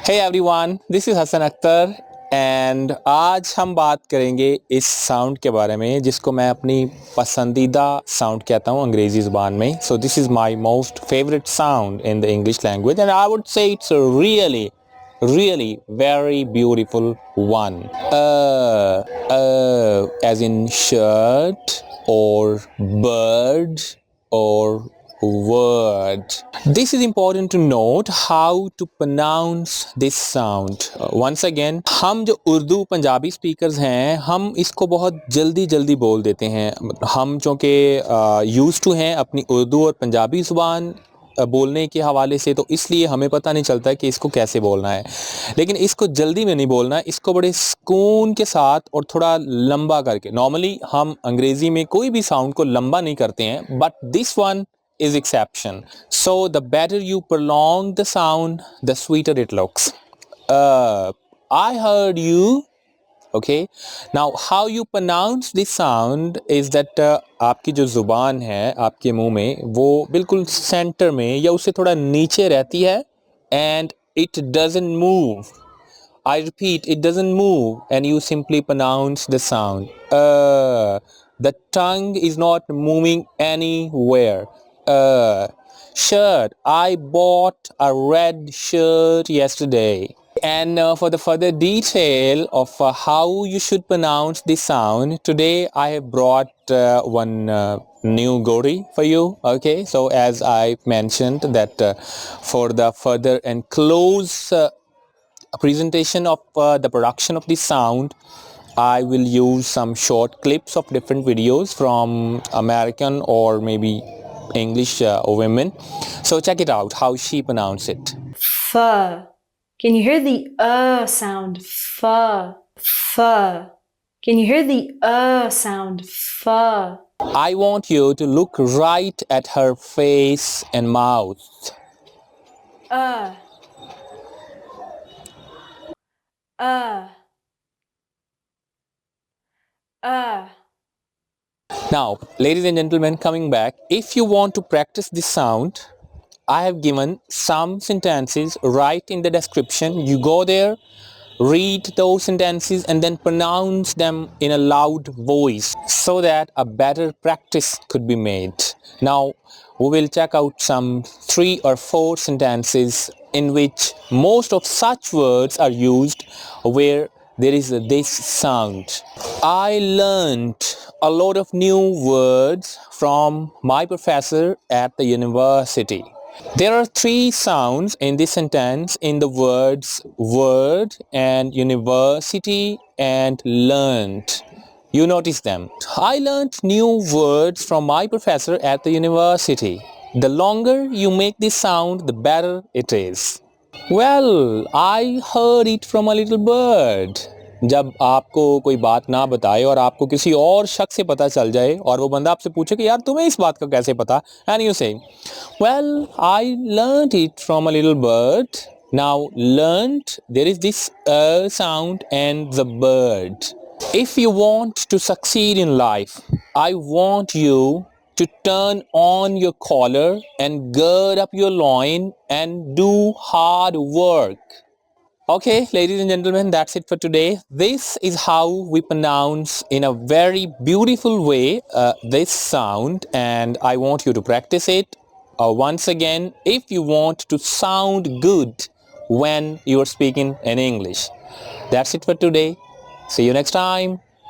Hey everyone, this is Hassan Akhtar and आज हम बात करेंगे इस साउंड के बारे में जिसको मैं अपनी पसंदीदा साउंड कहता हूँ अंग्रेज़ी ज़ुबान में. So this is my most favorite sound in the English language and I would say it's a really very beautiful one. As in shirt or bird or word. This is important to note how to pronounce this sound. Once again, हम जो Urdu Punjabi speakers हैं हम इसको बहुत जल्दी बोल देते हैं. हम चूँकि यूज़ टू हैं अपनी उर्दू और पंजाबी ज़ुबान बोलने के हवाले से, तो इसलिए हमें पता नहीं चलता कि इसको कैसे बोलना है. लेकिन इसको जल्दी में नहीं बोलना है, इसको बड़े सुकून के साथ और थोड़ा लंबा करके. नॉर्मली हम अंग्रेज़ी में कोई भी साउंड को लंबा नहीं करते हैं, but this one is exception. So the better you prolong the sound, the sweeter it looks. I heard you. Okay. Now how you pronounce this sound is that आपकी जो ज़ुबान है आपके मुंह में वो बिल्कुल सेंटर में या उससे थोड़ा नीचे रहती है and it doesn't move. I repeat, it doesn't move and you simply pronounce the sound. The tongue is not moving anywhere. Shirt. I bought a red shirt yesterday. And for the further detail of how you should pronounce this sound, today I have brought one new goatee for you. Okay, so as I mentioned that for the further and close presentation of the production of this sound, I will use some short clips of different videos from American or maybe English women. So check it out how she pronounce it. Pho. Can you hear the sound? Pho. Pho. Can you hear the sound? Pho. I want you to look right at her face and mouth. Uh. Now, ladies and gentlemen, coming back, if you want to practice this sound, I have given some sentences right in the description. You go there, read those sentences and then pronounce them in a loud voice so that a better practice could be made. Now, we will check out some 3 or 4 sentences in which most of such words are used where there is this sound. I learned a lot of new words from my professor at the university. There are 3 sounds in this sentence in the words word and university and learned. You notice them. I learned new words from my professor at the university. The longer you make this sound, the better it is. Well, I heard it from a little bird. जब आपको कोई बात ना बताए और आपको किसी और शख्स से पता चल जाए और वो बंदा आपसे पूछे कि यार तुम्हें इस बात का कैसे पता, and you say, well, I learned it from a little bird. Now learned, there is this sound and the bird. If you want to succeed in life, I want you to turn on your collar and gird up your loin and do hard work. Okay, ladies and gentlemen, that's it for today. This is how we pronounce in a very beautiful way this sound, and I want you to practice it. Once again, if you want to sound good when you are speaking in English. That's it for today. See you next time.